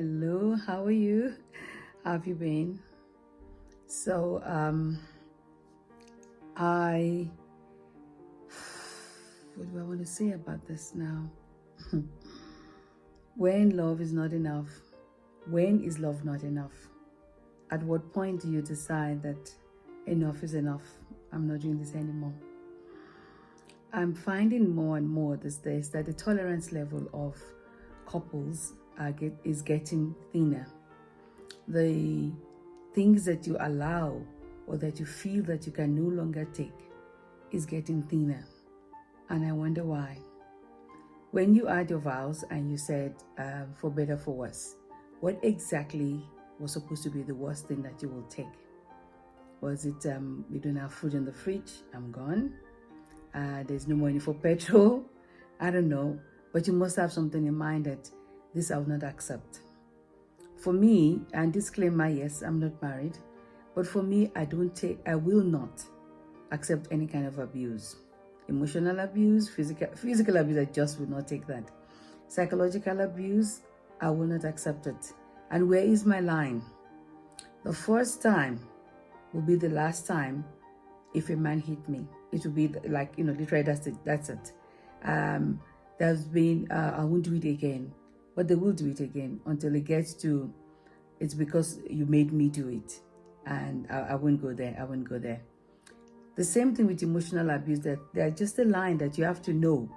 Hello, how are you? How have you been? So, I what do I want to say about this now? When love is not enough, when is love not enough? At what point do you decide that enough is enough? I'm not doing this anymore. I'm finding more and more these days that the tolerance level of couples is getting thinner. The things that you allow or that you feel that you can no longer take is getting thinner. And I wonder why. When you had your vows and you said, for better, for worse, what exactly was supposed to be the worst thing that you will take? Was it, we don't have food in the fridge, I'm gone. There's no money for petrol. I don't know. But you must have something in mind that this I will not accept. For me, and disclaimer, yes, I'm not married. But for me, I will not accept any kind of abuse. Emotional abuse, physical abuse, I just will not take that. Psychological abuse, I will not accept it. And where is my line? The first time will be the last time if a man hit me. It will be like, literally that's it. There's been, I won't do it again. But they will do it again until it gets to, it's because you made me do it. And I won't go there. The same thing with emotional abuse, that there's just a line that you have to know.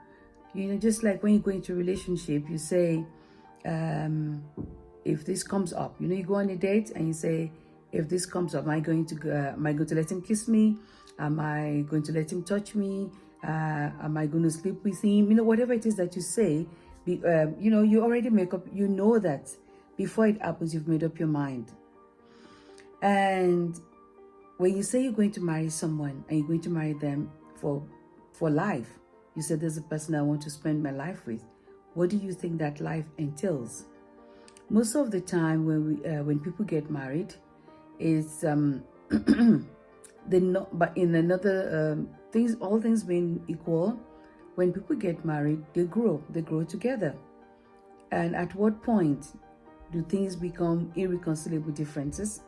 Just like when you go into a relationship, you say, if this comes up, you go on a date and you say, if this comes up, am I going to let him kiss me? Am I going to let him touch me? Am I going to sleep with him? Whatever it is that you say, you already make up, that before it happens, you've made up your mind. And when you say you're going to marry someone and you're going to marry them for life, you said there's a person I want to spend my life with. What do you think that life entails? Most of the time when people get married, it's but in another things, all things being equal, when people get married, they grow together. And at what point do things become irreconcilable differences?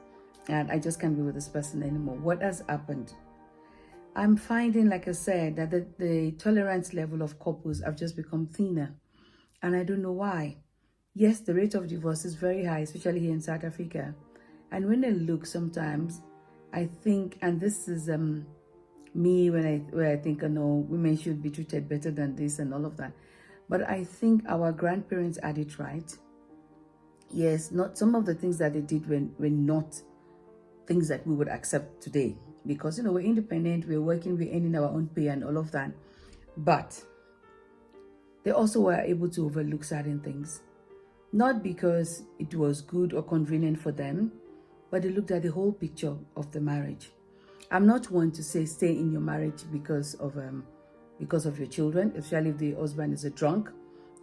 And I just can't be with this person anymore. What has happened? I'm finding, like I said, that the tolerance level of couples have just become thinner. And I don't know why. Yes, the rate of divorce is very high, especially here in South Africa. And when I look sometimes, I think, and this is me where I think, no, women should be treated better than this and all of that. But I think our grandparents had it right. Yes, not some of the things that they did were not things that we would accept today, because we're independent, we're working, we're earning our own pay and all of that. But they also were able to overlook certain things, not because it was good or convenient for them, but they looked at the whole picture of the marriage. I'm not one to say stay in your marriage because of your children, especially if the husband is a drunk,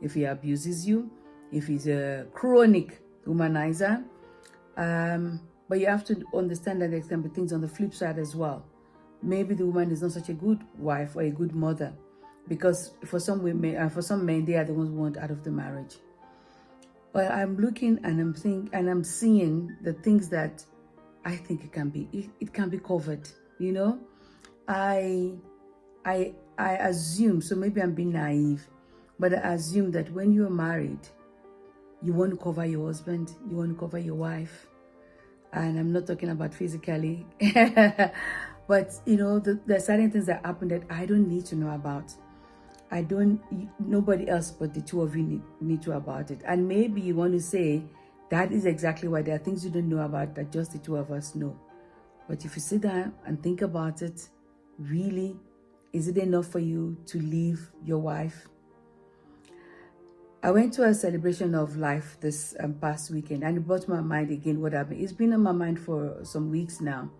if he abuses you, if he's a chronic womanizer. But you have to understand that there can be things on the flip side as well. Maybe the woman is not such a good wife or a good mother, because for some women and for some men, they are the ones who want out of the marriage. But I'm looking and I'm seeing the things that I think it can be covered. I assume, so maybe I'm being naive, but I assume that when you're married, you want to cover your husband, you want to cover your wife. And I'm not talking about physically, but there are certain things that happen that I don't need to know about. Nobody else but the two of you need to know about it. And maybe you want to say that is exactly why there are things you don't know about that just the two of us know. But if you sit down and think about it, really, is it enough for you to leave your wife? I went to a celebration of life this past weekend, and it brought to my mind again what happened. It's been on my mind for some weeks now.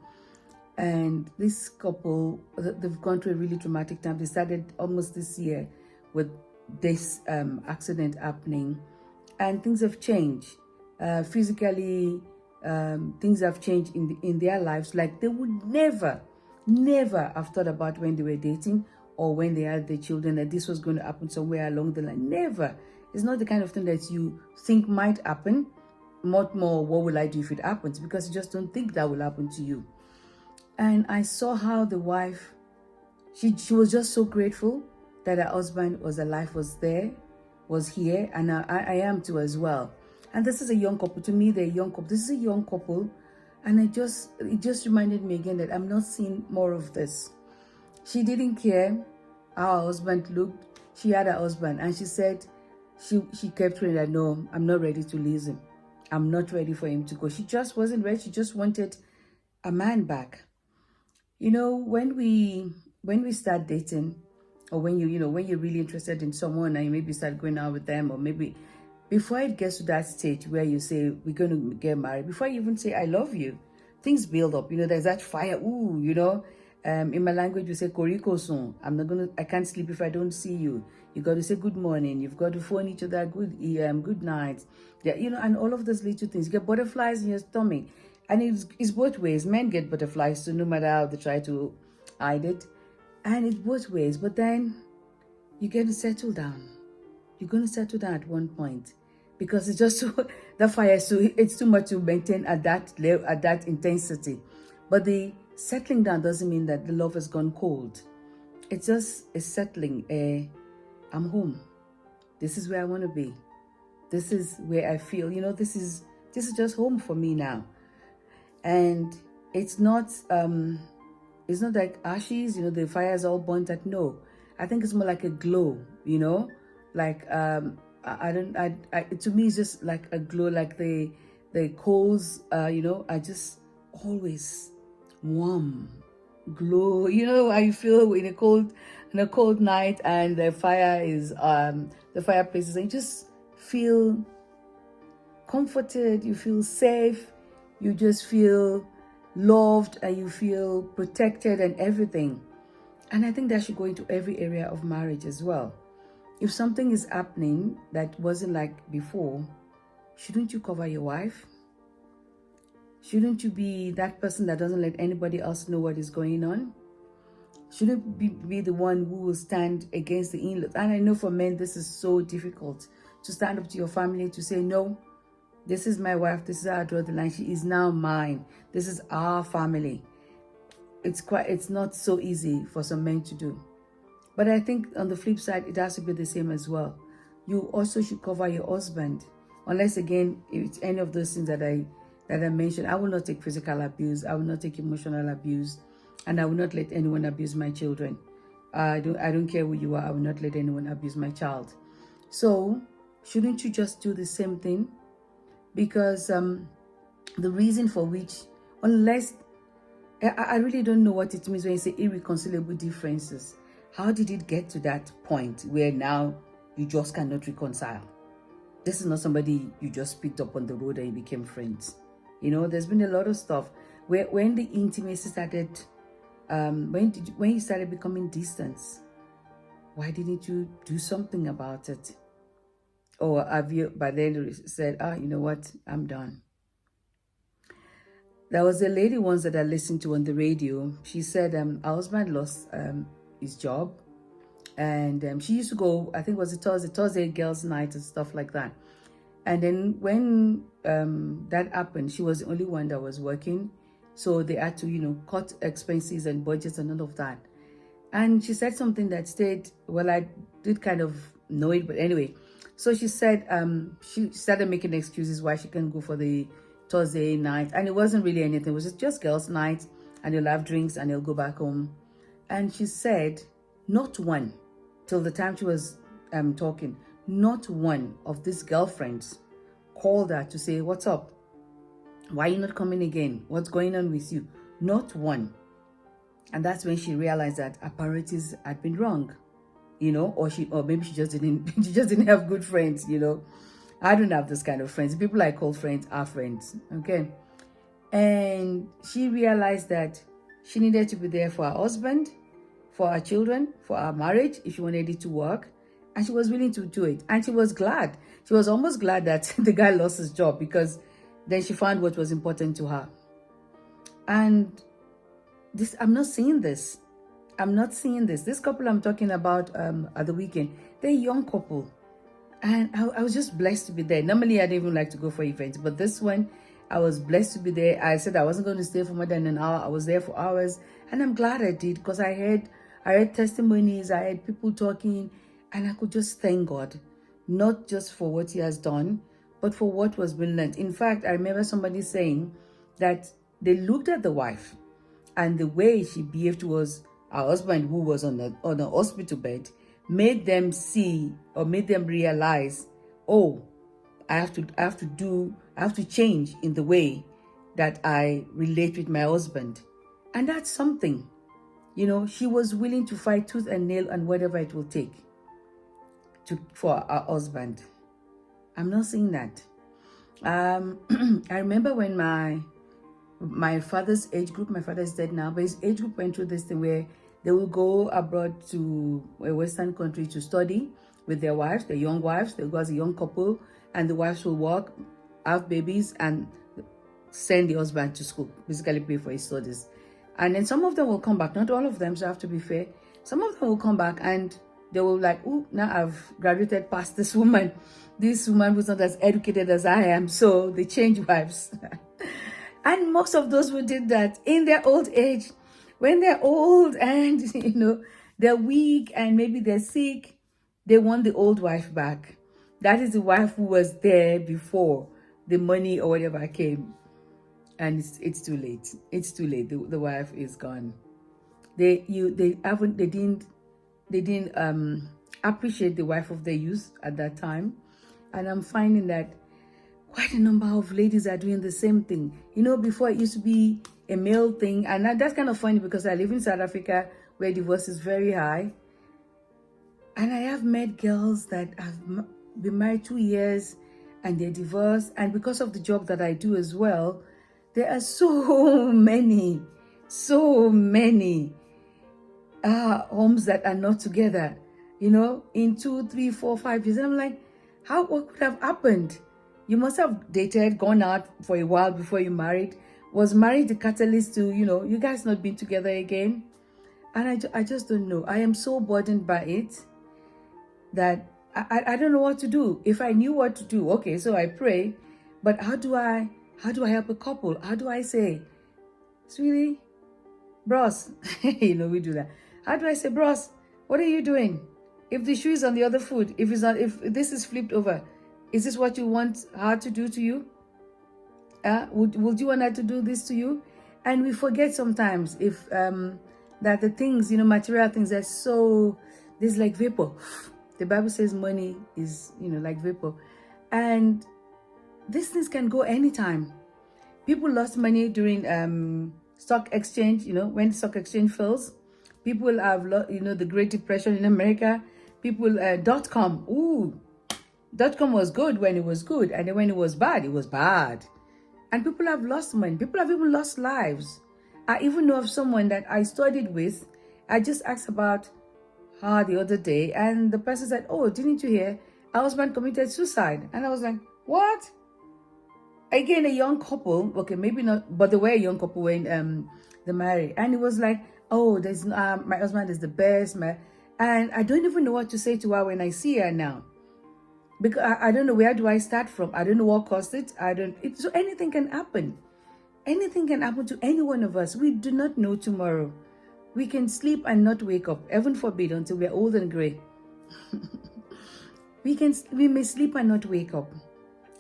And this couple, they've gone through a really traumatic time. They started almost this year with this accident happening, and things have changed. Physically, things have changed in their lives. Like they would never have thought about when they were dating or when they had their children that this was going to happen somewhere along the line. Never. It's not the kind of thing that you think might happen. much more, what will I do if it happens? Because you just don't think that will happen to you. And I saw how the wife, she was just so grateful that her husband was alive, was here, and I am too as well. And this is a young couple. To me, they're a young couple. This is a young couple, and it just reminded me again that I'm not seeing more of this. She didn't care how her husband looked. She had her husband, and she said she kept saying that, no, I'm not ready to lose him. I'm not ready for him to go. She just wasn't ready. She just wanted a man back. You know, when we start dating, or when when you're really interested in someone and you maybe start going out with them, or maybe before it gets to that stage where you say we're going to get married, before you even say I love you, things build up. There's that fire. Ooh, in my language we say koriko son. I can't sleep if I don't see you. You got to say good morning. You've got to phone each other good night. Yeah, and all of those little things. You get butterflies in your stomach. And it's both ways. Men get butterflies too, no matter how they try to hide it. And it's both ways. But then you get to settle down. You're going to settle down at one point, because it's just the fire. So it's too much to maintain at that level, at that intensity. But the settling down doesn't mean that the love has gone cold. It's just a settling. I'm home. This is where I want to be. This is where I feel. This is just home for me now. And it's not like ashes, the fire is all burnt out. No, I think it's more like a glow, like to me it's just like a glow, like the coals, are just always warm, glow. How you feel in a cold night, and the fire is the fireplaces, and you just feel comforted, you feel safe, you just feel loved, and you feel protected and everything. And I think that should go into every area of marriage as well. If something is happening that wasn't like before, shouldn't you cover your wife? Shouldn't you be that person that doesn't let anybody else know what is going on? Shouldn't be the one who will stand against the in-laws? And I know for men this is so difficult, to stand up to your family, to say, no, this is my wife, this is how I draw the line, she is now mine, this is our family. It's not so easy for some men to do. But I think on the flip side, it has to be the same as well. You also should cover your husband, unless again it's any of those things that I mentioned. I will not take physical abuse, I will not take emotional abuse, and I will not let anyone abuse my children. I don't care who you are, I will not let anyone abuse my child. So shouldn't you just do the same thing? Because the reason for which, unless I really don't know what it means when you say irreconcilable differences. How did it get to that point where now you just cannot reconcile? This is not somebody you just picked up on the road and you became friends. There's been a lot of stuff where when the intimacy started, when you started becoming distant, why didn't you do something about it? Or have you by then said, you know what, I'm done? There was a lady once that I listened to on the radio. She said her husband lost his job, and she used to go, I think it was a Thursday girls' night and stuff like that. And then when that happened, she was the only one that was working, so they had to cut expenses and budgets and all of that. And she said something that stayed, well, I did kind of know it, but anyway. So she said she started making excuses why she couldn't go for the Thursday night, and it wasn't really anything. It was just girls' night, and they'll have drinks and they'll go back home. And she said, not one, till the time she was talking, not one of these girlfriends called her to say, what's up? Why are you not coming again? What's going on with you? Not one. And that's when she realized that her priorities had been wrong, or maybe she just didn't have good friends, I don't have this kind of friends. The people I call friends are friends, okay? And she realized that she needed to be there for her husband, for her children, for her marriage, if she wanted it to work. And she was willing to do it. And she was glad. She was almost glad that the guy lost his job, because then she found what was important to her. And I'm not seeing this. This couple I'm talking about at the weekend, they're a young couple. And I was just blessed to be there. Normally, I don't even like to go for events, but this one, I was blessed to be there. I said I wasn't going to stay for more than an hour. I was there for hours, and I'm glad I did, because I heard testimonies, I heard people talking, and I could just thank God, not just for what He has done, but for what was being learned. In fact, I remember somebody saying that they looked at the wife, and the way she behaved towards her husband, who was on a hospital bed, made them see, or made them realize, oh, I have to change in the way that I relate with my husband. And that's something. She was willing to fight tooth and nail and whatever it will take for her husband. I'm not saying that. I remember when my father's age group, my father is dead now, but his age group went through this thing where they will go abroad to a Western country to study with their wives, their young wives. They go as a young couple, and the wives will work, have babies, and send the husband to school, basically pay for his studies. And then some of them will come back, not all of them, so I have to be fair. Some of them will come back and they will like, oh, now I've graduated past this woman. This woman was not as educated as I am, so they change wives. And most of those who did that in their old age, when they're old and, they're weak and maybe they're sick, they want the old wife back. That is the wife who was there before the money or whatever came. And it's too late. It's too late. The wife is gone. They didn't appreciate the wife of their youth at that time. And I'm finding that quite a number of ladies are doing the same thing. Before it used to be a male thing, and that's kind of funny because I live in South Africa where divorce is very high. And I have met girls that have been married 2 years and they're divorced. And because of the job that I do as well, there are so many homes that are not together, in 2, 3, 4, 5 years. And I'm like, what could have happened? You must have dated, gone out for a while before you married. Was marriage the catalyst to, you guys not being together again? And I just don't know. I am so burdened by it that I don't know what to do. If I knew what to do, okay, so I pray. But how do I help a couple? How do I say, sweetie, bros, we do that. How do I say, bros, what are you doing? If the shoe is on the other foot, if this is flipped over, is this what you want her to do to you? Would you want her to do this to you? And we forget sometimes if that the things, material things are so, there's like vapor. The Bible says money is, like vapor. And these things can go anytime. People lost money during stock exchange, when stock exchange fails. People have lost, the Great Depression in America. People, .com. Ooh, .com was good when it was good. And then when it was bad. And people have lost money. People have even lost lives. I even know of someone that I studied with. I just asked about her the other day. And the person said, oh, didn't you hear? Her husband committed suicide. And I was like, what? Again, a young couple. Okay, maybe not. But they were a young couple when they married. And it was like, oh, there's my husband is the best. And I don't even know what to say to her when I see her now. Because I don't know, where do I start from? I don't know what caused it. So anything can happen. Anything can happen to any one of us. We do not know tomorrow. We can sleep and not wake up. Heaven forbid, until we're old and gray. We may sleep and not wake up.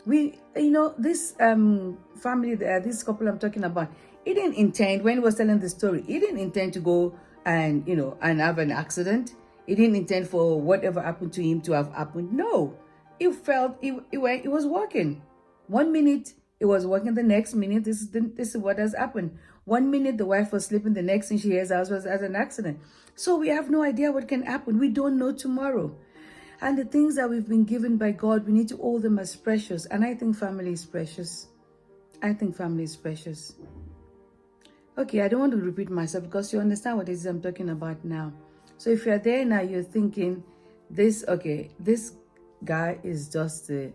This family, this couple I'm talking about, he didn't intend, when he was telling the story, he didn't intend to go and, and have an accident. He didn't intend for whatever happened to him to have happened. No. He felt it was working. 1 minute it was working, the next minute this is what has happened. 1 minute the wife was sleeping, the next thing she hears was an accident. So we have no idea what can happen. We don't know tomorrow. And the things that we've been given by God, we need to hold them as precious. And I think family is precious. Okay, I don't want to repeat myself because you understand what it is I'm talking about now. So if you're there now, you're thinking, this guy is just it.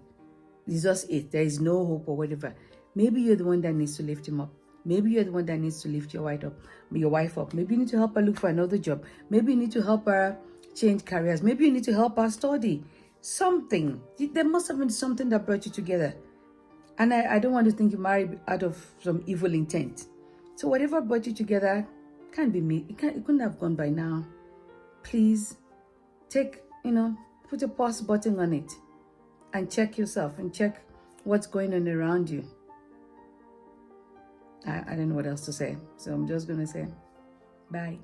There is no hope or whatever. Maybe you're the one that needs to lift him up. Maybe you're the one that needs to lift your wife up. Maybe you need to help her look for another job. Maybe you need to help her change careers. Maybe you need to help her study. Something. There must have been something that brought you together. And I don't want to think you married out of some evil intent. So whatever brought you together can't be me. It couldn't have gone by now. Please take, put a pause button on it and check yourself and check what's going on around you. I don't know what else to say. So I'm just going to say bye.